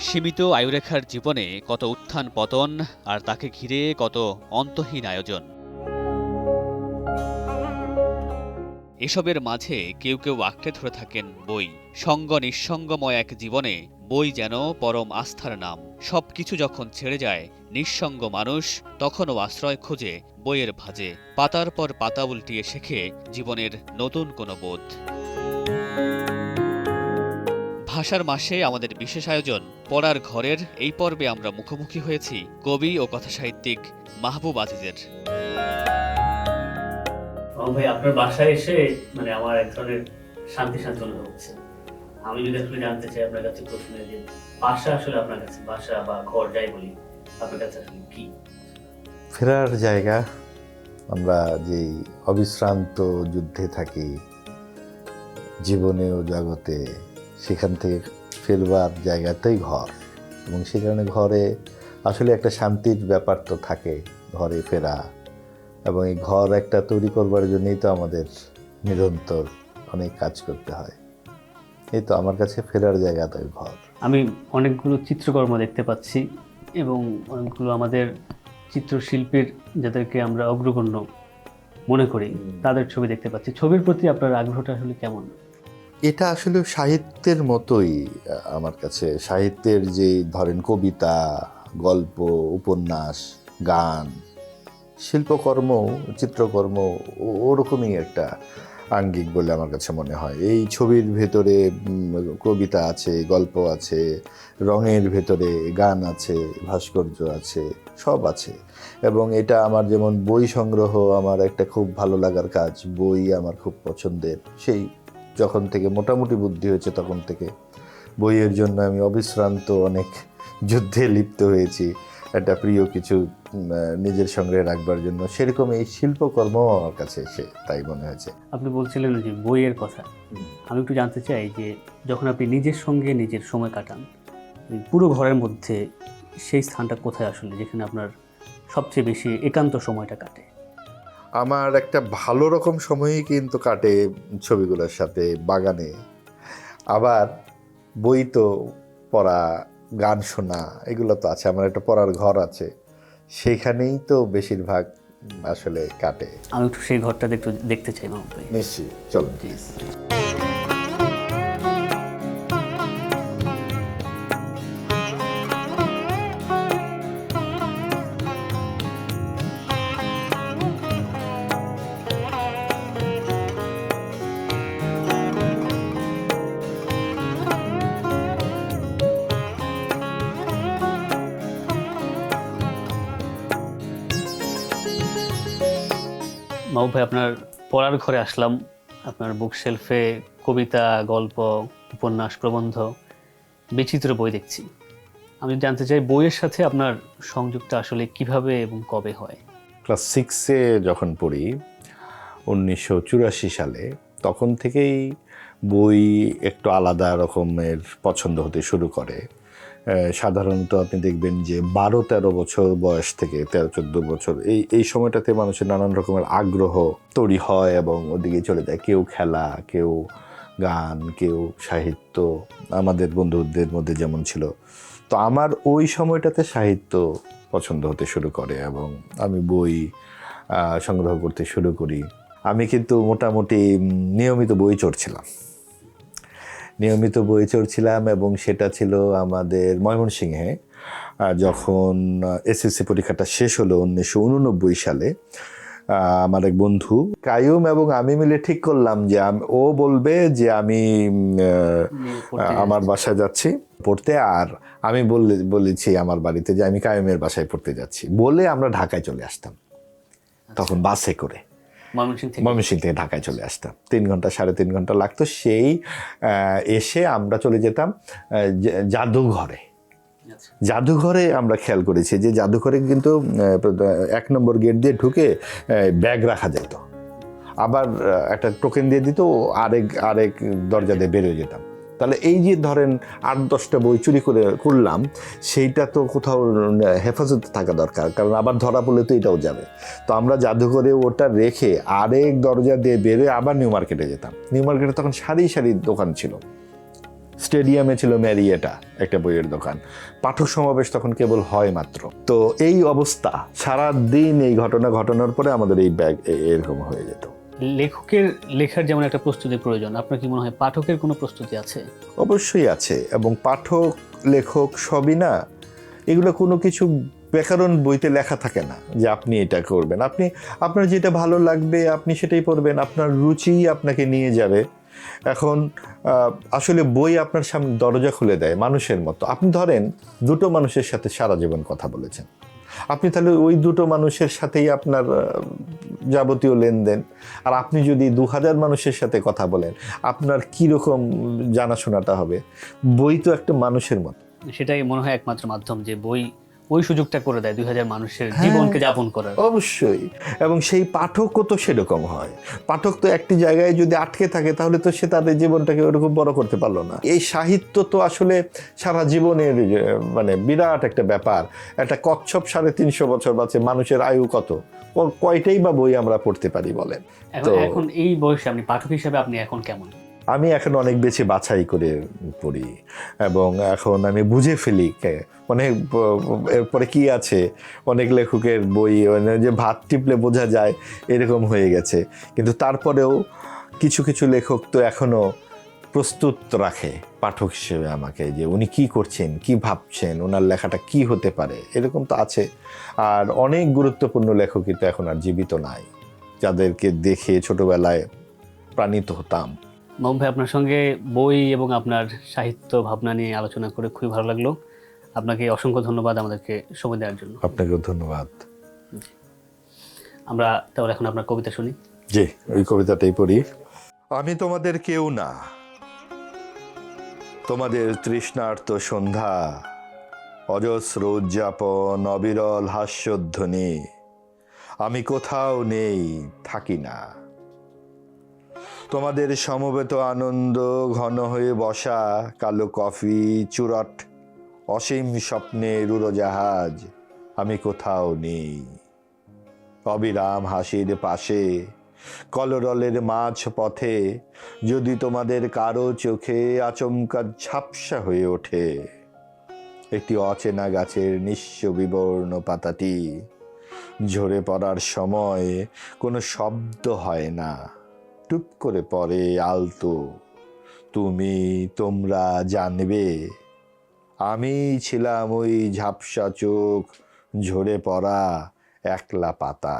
সীমিত আয়ুরেখার জীবনে কত উত্থান পতন আর তাকে ঘিরে কত অন্তহীন আয়োজন। এসবের মাঝে কেউ কেউ আঁকড়ে ধরে থাকেন বই। সঙ্গ নিঃসঙ্গময় এক জীবনে বই যেন পরম আস্থার নাম। সবকিছু যখন ছেড়ে যায়, নিঃসঙ্গ মানুষ তখনও আশ্রয় খোঁজে বইয়ের ভাঁজে। পাতার পর পাতা উল্টিয়ে শেখে জীবনের নতুন কোনো বোধ। ভাষার মাসে আমাদের বিশেষ আয়োজন পড়ার ঘরের এই পর্বে আমরা মুখোমুখি হয়েছি কবি ও কথাসাহিত্যিক মাহবুব আজিজের। ভাই, আপনার বাসায় এসে আমার এক ধরনের শান্তি শান্তি অনুভব হচ্ছে। আমি যদি আসলে জানতে চাই আপনার কাছে প্রশ্নে, যে বাসা আসলে আপনার কাছে, বাসা বা ঘর যাই বলি, আপনার কাছে আসলে কি? ফেরার জায়গা। আমরা যেই অবিশ্রান্ত যুদ্ধে থাকি জীবনে ও জগতে, সেখান থেকে ফেরবার জায়গাটাই ঘর। এবং সে কারণে ঘরে আসলে একটা শান্তির ব্যাপার তো থাকে, ঘরে ফেরা। এবং এই ঘর একটা তৈরি করবার জন্যই তো আমাদের নিরন্তর অনেক কাজ করতে হয়। এই তো আমার কাছে ফেরার জায়গাটাই ঘর। আমি অনেকগুলো চিত্রকর্ম দেখতে পাচ্ছি এবং অনেকগুলো আমাদের চিত্রশিল্পীর, যাদেরকে আমরা অগ্রগণ্য মনে করি, তাদের ছবি দেখতে পাচ্ছি। ছবির প্রতি আপনার আগ্রহটা আসলে কেমন? এটা আসলে সাহিত্যের মতোই আমার কাছে। সাহিত্যের যে ধরেন কবিতা, গল্প, উপন্যাস, গান, শিল্পকর্ম, চিত্রকর্ম ওরকমই একটা আঙ্গিক বলে আমার কাছে মনে হয়। এই ছবির ভেতরে কবিতা আছে, গল্প আছে, রঙের ভেতরে গান আছে, ভাস্কর্য আছে, সব আছে। এবং এটা আমার যেমন বই সংগ্রহ আমার একটা খুব ভালো লাগার কাজ। বই আমার খুব পছন্দের। সেই যখন থেকে মোটামুটি বুদ্ধি হয়েছে তখন থেকে বইয়ের জন্য আমি অবিশ্রান্ত অনেক যুদ্ধে লিপ্ত হয়েছি, একটা প্রিয় কিছু নিজের সঙ্গে রাখবার জন্য। সেরকম এই শিল্পকর্ম আমার কাছে এসে তাই মনে হয়েছে। আপনি বলছিলেন যে বইয়ের কথা, আমি একটু জানতে চাই যে যখন আপনি নিজের সঙ্গে নিজের সময় কাটান, এই পুরো ঘরের মধ্যে সেই স্থানটা কোথায় আসলে, যেখানে আপনার সবচেয়ে বেশি একান্ত সময়টা কাটে? আমার একটা ভালো রকম সময়ই কিন্তু কাটে ছবিগুলোর সাথে, বাগানে। আবার বই তো পড়া, গান শোনা, এগুলো তো আছে। আমার একটা পড়ার ঘর আছে, সেইখানেই তো বেশিরভাগ আসলে কাটে। আমি একটু সেই ঘরটাতে একটু দেখতে চাই মাহবুব ভাই। নিশ্চয়ই, চলুন। প্লিজ। মাহবুব ভাই, আপনার পড়ার ঘরে আসলাম। আপনার বুক শেলফে কবিতা, গল্প, উপন্যাস, প্রবন্ধ, বিচিত্র বই দেখছি। আমি জানতে চাই বইয়ের সাথে আপনার সংযোগটা আসলে কিভাবে এবং কবে হয়? ক্লাস 6-এ যখন পড়ি 1984 সালে, তখন থেকেই বই একটু আলাদা রকমের পছন্দ হতে শুরু করে। সাধারণত আপনি দেখবেন যে 12-13 বছর বয়স থেকে 13-14 বছর এই সময়টাতে মানুষের নানান রকমের আগ্রহ তৈরি হয় এবং ওদিকে চলে যায়। কেউ খেলা, কেউ গান, কেউ সাহিত্য, আমাদের বন্ধুদের মধ্যে যেমন ছিল। তো আমার ওই সময়টাতে সাহিত্য পছন্দ হতে শুরু করে এবং আমি বই সংগ্রহ করতে শুরু করি। আমি কিন্তু মোটামুটি নিয়মিত বই চড়ছিলাম এবং সেটা ছিল আমাদের ময়মনসিংহে। যখন এসএসসি পরীক্ষাটা শেষ হলো 1989 সালে, আমার এক বন্ধু কায়ুম এবং আমি মিলে ঠিক করলাম যে ও বলবে যে আমি আমার বাসায় যাচ্ছি পড়তে, আর আমি বলেছি আমার বাড়িতে যে আমি কায়ুমের বাসায় পড়তে যাচ্ছি, বলে আমরা ঢাকায় চলে আসতাম। তখন বাসে করে ময়মনসিংহ থেকে ঢাকায় চলে আসতাম। 3 ঘন্টা 3.5 ঘন্টা লাগতো। সেই এসে আমরা চলে যেতাম জাদুঘরে। আমরা খেয়াল করেছি যে জাদুঘরে কিন্তু 1 নম্বর গেট দিয়ে ঢুকে ব্যাগ রাখা যেত, আবার একটা টোকেন দিয়ে দিত, আরেক দরজা দিয়ে বেরিয়ে যেতাম। তাহলে এই যে ধরেন 8-10টা বই চুরি করলাম, সেইটা তো কোথাও হেফাজতে থাকা দরকার, কারণ আবার ধরা পড়লে তো এটাও যাবে। তো আমরা জাদুঘরে ওটা রেখে আরেক দরজা দিয়ে বেরোয় আবার নিউ মার্কেটে যেতাম। নিউ মার্কেটে তখন সারি সারি দোকান ছিল, স্টেডিয়ামে ছিল ম্যারিয়েটা একটা বইয়ের দোকান, পাঠক সমাবেশ তখন কেবল হয় মাত্র। তো এই অবস্থা, সারা দিন এই ঘটনা ঘটানোর পরে আমাদের এই ব্যাগ এরকম হয়ে যেত। লেখকের লেখার যেমন একটা প্রস্তুতি প্রয়োজন, আপনার কি মনে হয় পাঠকের কোনো প্রস্তুতি আছে? অবশ্যই আছে, এবং পাঠক লেখক সবই না, এগুলো কোনো কিছু ব্যাকরণ বইতে লেখা থাকে না যে আপনি এটা করবেন। আপনি আপনার যেটা ভালো লাগবে আপনি সেটাই পড়বেন, আপনার রুচি আপনাকে নিয়ে যাবে। এখন আসলে বই আপনার সামনে দরজা খুলে দেয় মানুষের মতো। আপনি ধরেন দুটো মানুষের সাথে সারা জীবন কথা বলেছেন, আপনি তাহলে ওই দুটো মানুষের সাথেই আপনার যাবতীয় লেনদেন। আর আপনি যদি 2000 মানুষের সাথে কথা বলেন, আপনার কীরকম জানাশোনাটা হবে? বই তো একটা মানুষের মতো। সেটাই মনে হয় একমাত্র মাধ্যম যে বই ওই সুযোগটা করে দেয় 2000 মানুষের জীবনকে যাপন করার। অবশ্যই, এবং সেই পাঠকও তো সেরকম হয়। পাঠক তো একটি জায়গায় যদি আটকে থাকে তাহলে তো সে তাদের জীবনটাকে ওরকম বড় করতে পারলো না। এই সাহিত্য তো আসলে সারা জীবনের মানে বিরাট একটা ব্যাপার। একটা কচ্ছপ 350 বছর বাঁচে, মানুষের আয়ু কত? কয়টাই বা বই আমরা পড়তে পারি বলেন? এখন এই বয়সে আপনি পাঠক হিসেবে আপনি এখন কেমন? আমি এখন অনেক বেশি বাছাই করে পড়ি, এবং এখন আমি বুঝে ফেলি অনেক এরপরে কি আছে। অনেক লেখকের বই যে ভাত টিপলে বোঝা যায় এরকম হয়ে গেছে, কিন্তু তারপরেও কিছু কিছু লেখক তো এখনও প্রস্তুত রাখে পাঠক হিসেবে আমাকে, যে উনি কি করছেন, কি ভাবছেন, ওনার লেখাটা কি হতে পারে, এরকম তো আছে। আর অনেক গুরুত্বপূর্ণ লেখকই তো এখন আর জীবিত নাই, যাদেরকে দেখে ছোটবেলায় প্রাণিত হতাম। মাহবুব ভাই, আপনার সঙ্গে বই এবং আপনার সাহিত্য ভাবনা নিয়ে আলোচনা করে খুবই ভালো লাগলো। আপনাকে অসংখ্য ধন্যবাদ আমাদেরকে সময় দেওয়ার জন্য। আপনাকেও ধন্যবাদ। আমরা তাহলে এখন আপনার কবিতা শুনি। জি, ওই কবিতাটাই পড়ি। আমি তোমাদের কেউ না, তোমাদের তৃষ্ণার্ত সন্ধ্যা, অজস্র উদযাপন, অবিরল হাস্যধ্বনি। আমি কোথাও নেই, থাকি না। তোমাদের সমবেত আনন্দ, ঘন হয়ে বসা কালো কফি, চুরট, অসীম স্বপ্নের উড়োজাহাজ। আমি কোথাও নেই। অবিরাম হাসির পাশে, কলরলের মাঝ পথে, যদি তোমাদের কারো চোখে আচমকা ঝাপসা হয়ে ওঠে একটি অচেনা গাছের নিঃস্ব বিবর্ণ পাতাটি, ঝরে পড়ার সময় কোনো শব্দ হয় না, টুপ করে পড়ে আলতো। তুমি, তোমরা জানবে আমি ছিলাম ওই ঝাপসা চোখ, ঝরে পড়া একলা পাতা।